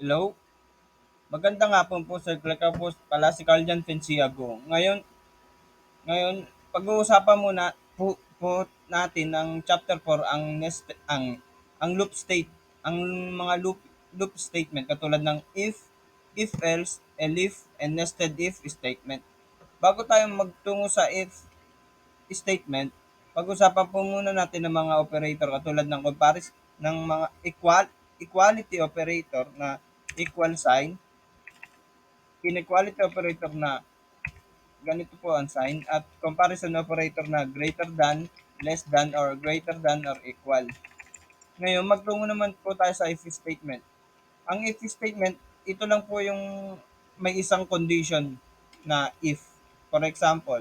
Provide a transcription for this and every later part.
Hello, magandang hapon po Sir Clark. Ako po pala si Carlian Fenciago. Ngayon pag-uusapan muna po natin ang chapter 4 ang loop state, ang mga loop statement katulad ng if else, elif, and nested if statement. Bago tayo magtungo sa if statement, pag-usapan po muna natin ang mga operator katulad ng comparison ng mga equality operator na equal sign, inequality operator na ganito po ang sign, at comparison operator na greater than, less than, or greater than or equal. Ngayon, magtungo naman po tayo sa if statement. Ang if statement, ito lang po yung may isang condition na if. For example,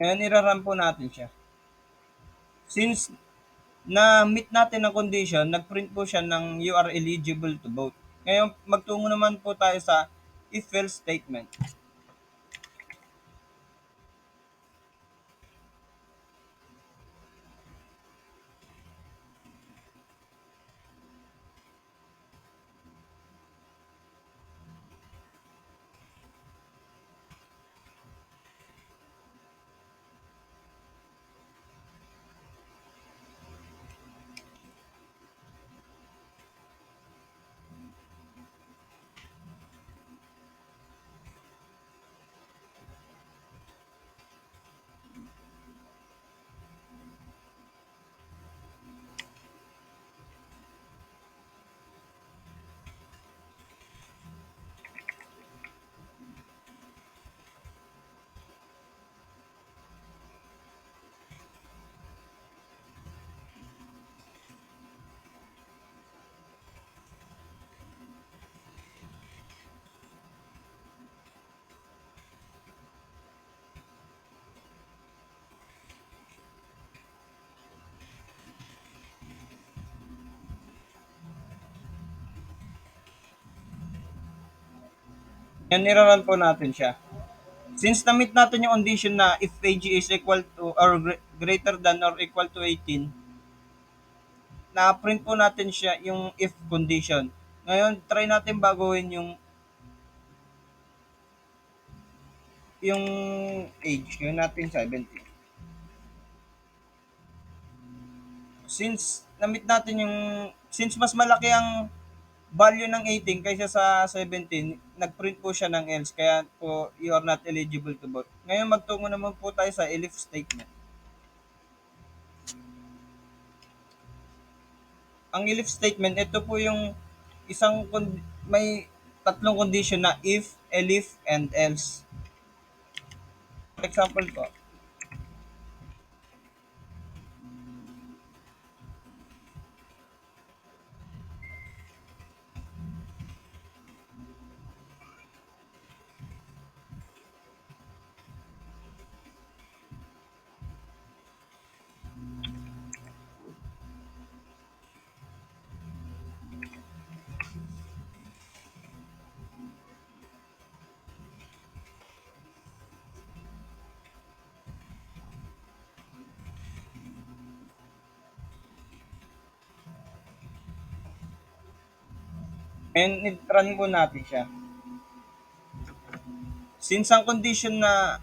ngayon iraran po natin siya. Since na-meet natin ang condition, nag-print po siya ng you are eligible to vote. Ngayon, magtungo naman po tayo sa if-else statement. Yan, niraran po natin siya. Since na-meet natin yung condition na if age is equal to or greater than or equal to 18, na-print po natin siya yung if condition. Ngayon, try natin baguhin yung age. Yung natin 17. Since mas malaki ang value ng 18 kaysa sa 17, nag-print po siya ng else. Kaya po, you are not eligible to vote. Ngayon, magtungo naman po tayo sa elif statement. Ang elif statement, ito po yung may tatlong condition na if, elif, and else. For example po, and i-run po natin siya. Since ang condition na,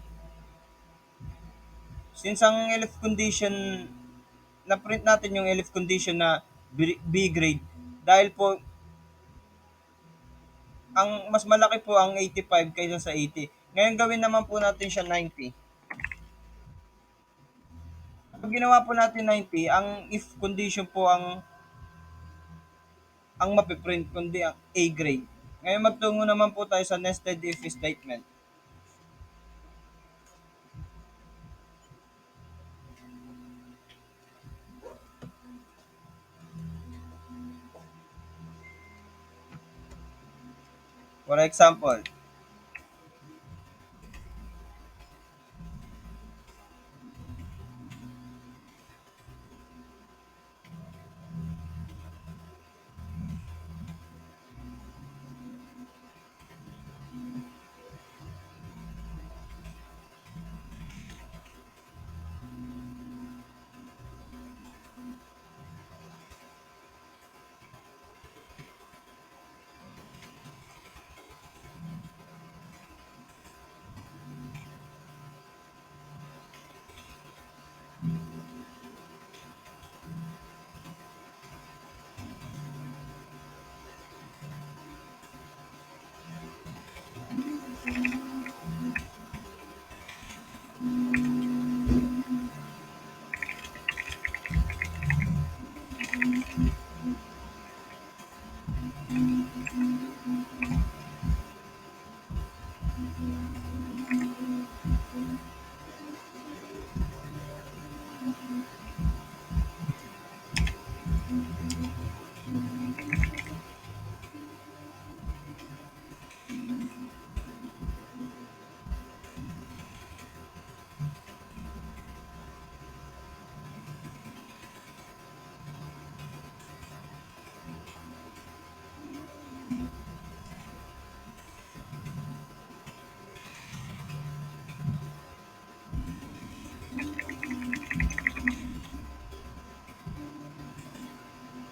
since ang elif condition, na-print natin yung elif condition na B grade, dahil po, ang mas malaki po ang 85 kaysa sa 80. Ngayon gawin naman po natin siya 90. Pag ginawa po natin 90, ang if condition po ang mapiprint, kundi ang A grade. Ngayon magtungo naman po tayo sa nested if statement. For example,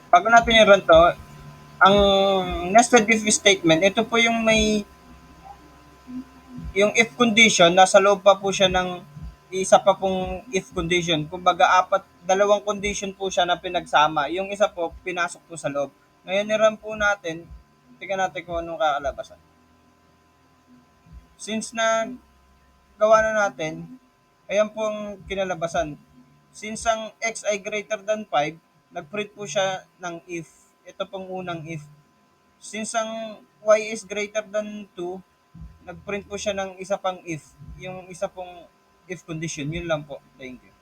Bago natin i-run 'to, ang nested if statement, ito po yung may yung if condition, nasa loob pa po siya ng isa pa pong if condition. Kumbaga dalawang condition po siya na pinagsama. Yung isa po, pinasok po sa loob. Ngayon, i-run po natin, tingnan natin kung anong kakalabasan. Since na gawa na natin, ayan po ang kinalabasan. Since ang x ay greater than 5, nag-print po siya ng if. Ito pong unang if. Since ang y is greater than 2, nag-print po siya ng isa pang if. Yung isa pong if condition. Yun lang po. Thank you.